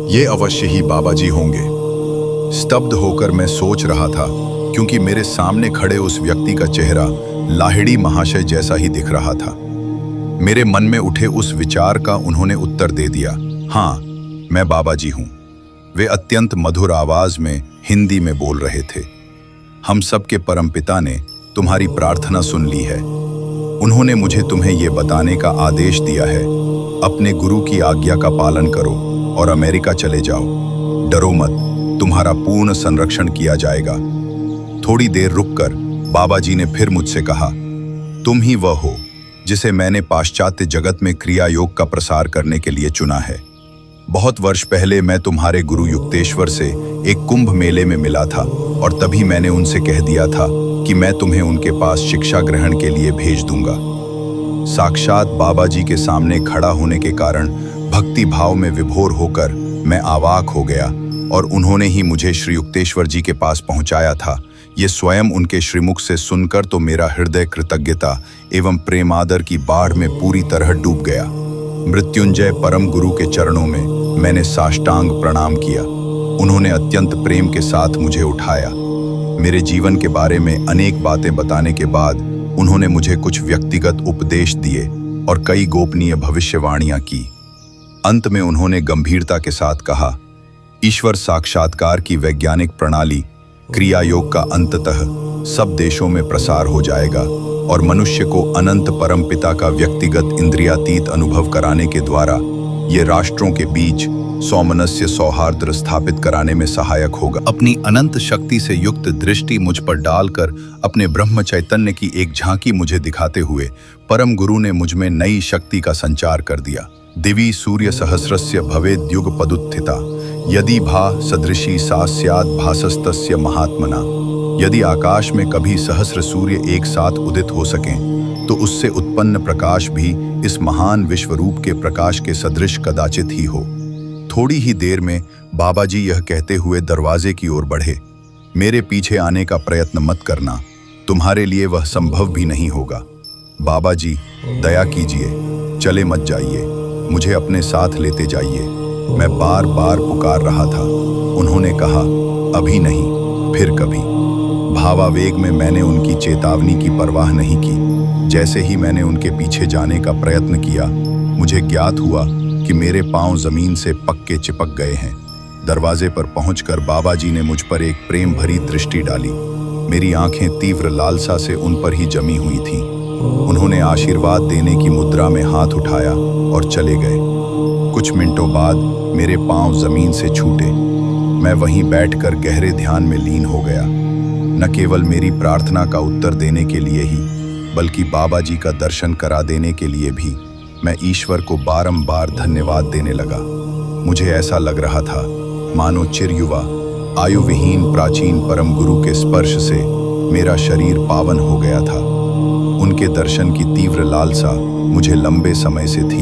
ये अवश्य ही बाबा जी होंगे। स्तब्ध होकर मैं सोच रहा था, क्योंकि मेरे सामने खड़े उस व्यक्ति का चेहरा लाहिड़ी महाशय जैसा ही दिख रहा था। मेरे मन में उठे उस विचार का उन्होंने उत्तर दे दिया, हाँ, मैं बाबा जी हूं। वे अत्यंत मधुर आवाज में हिंदी में बोल रहे थे। हम सबके परमपिता ने तुम्हारी प्रार्थना सुन ली है। उन्होंने मुझे तुम्हें ये बताने का आदेश दिया है, अपने गुरु की आज्ञा का पालन करो और अमेरिका चले जाओ। डरो मत, तुम्हारा पूर्ण संरक्षण किया जाएगा। थोड़ी देर रुककर बाबा जी ने फिर मुझसे कहा, तुम ही वह हो जिसे मैंने पाश्चात्य जगत में क्रिया योग का प्रसार करने के लिए चुना है। बहुत वर्ष पहले मैं तुम्हारे गुरु युक्तेश्वर से एक कुंभ मेले में मिला था और तभी मैंने उनसे कह दिया था कि मैं तुम्हें उनके पास शिक्षा ग्रहण के लिए भेज दूंगा। साक्षात बाबा जी के सामने खड़ा होने के कारण भक्ति भाव में विभोर होकर मैं अवाक हो गया और उन्होंने ही मुझे श्री युक्तेश्वर जी के पास पहुंचाया था। ये स्वयं उनके श्रीमुख से सुनकर तो मेरा हृदय कृतज्ञता एवं प्रेमादर की बाढ़ में पूरी तरह डूब गया। मृत्युंजय परम गुरु के चरणों में मैंने साष्टांग प्रणाम किया। उन्होंने अत्यंत प्रेम के साथ मुझे उठाया। मेरे जीवन के बारे में अनेक बातें बताने के बाद उन्होंने मुझे कुछ व्यक्तिगत उपदेश दिए और कई गोपनीय भविष्यवाणियां की। अंत में उन्होंने गंभीरता के साथ कहा, ईश्वर साक्षात्कार की वैज्ञानिक प्रणाली क्रिया योग का अंततः सब देशों में प्रसार हो जाएगा और मनुष्य को अनंत परम पिता का व्यक्तिगत इंद्रियातीत अनुभव कराने के द्वारा ये राष्ट्रों के बीच सौमनस्य सौहार्द स्थापित कराने में सहायक होगा। अपनी अनंत शक्ति से युक्त दृष्टि मुझ पर डालकर अपने ब्रह्म चैतन्य की एक झांकी मुझे दिखाते हुए परम गुरु ने मुझ में नई शक्ति का संचार कर दिया। दिवि सूर्य सहस्रस्य भवेद युग पदुत्थिता यदि भा सदृशी सा स्यात् भासस्तस्य महात्मना। यदि आकाश में कभी सहस्र सूर्य एक साथ उदित हो सकें तो उससे उत्पन्न प्रकाश भी इस महान विश्वरूप के प्रकाश के सदृश कदाचित ही हो। थोड़ी ही देर में बाबा जी यह कहते हुए दरवाजे की ओर बढ़े, मेरे पीछे आने का प्रयत्न मत करना, तुम्हारे लिए वह संभव भी नहीं होगा। बाबा जी दया कीजिए, चले मत जाइए, मुझे अपने साथ लेते जाइए। मैं बार बार पुकार रहा था। उन्होंने कहा, अभी नहीं, फिर कभी। भावावेग में मैंने उनकी चेतावनी की परवाह नहीं की। जैसे ही मैंने उनके पीछे जाने का प्रयत्न किया, मुझे ज्ञात हुआ कि मेरे पांव जमीन से पक्के चिपक गए हैं। दरवाजे पर पहुंचकर बाबा जी ने मुझ पर एक प्रेम भरी दृष्टि डाली। मेरी आंखें तीव्र लालसा से उन पर ही जमी हुई थीं। उन्होंने आशीर्वाद देने की मुद्रा में हाथ उठाया और चले गए। कुछ मिनटों बाद मेरे पांव जमीन से छूटे। मैं वहीं बैठकर गहरे ध्यान में लीन हो गया। न केवल मेरी प्रार्थना का उत्तर देने के लिए ही, बल्कि बाबा जी का दर्शन करा देने के लिए भी मैं ईश्वर को बारंबार धन्यवाद देने लगा। मुझे ऐसा लग रहा था मानो चिरयुवा आयु विहीन प्राचीन परम गुरु के स्पर्श से मेरा शरीर पावन हो गया था। उनके दर्शन की तीव्र लालसा मुझे लंबे समय से थी।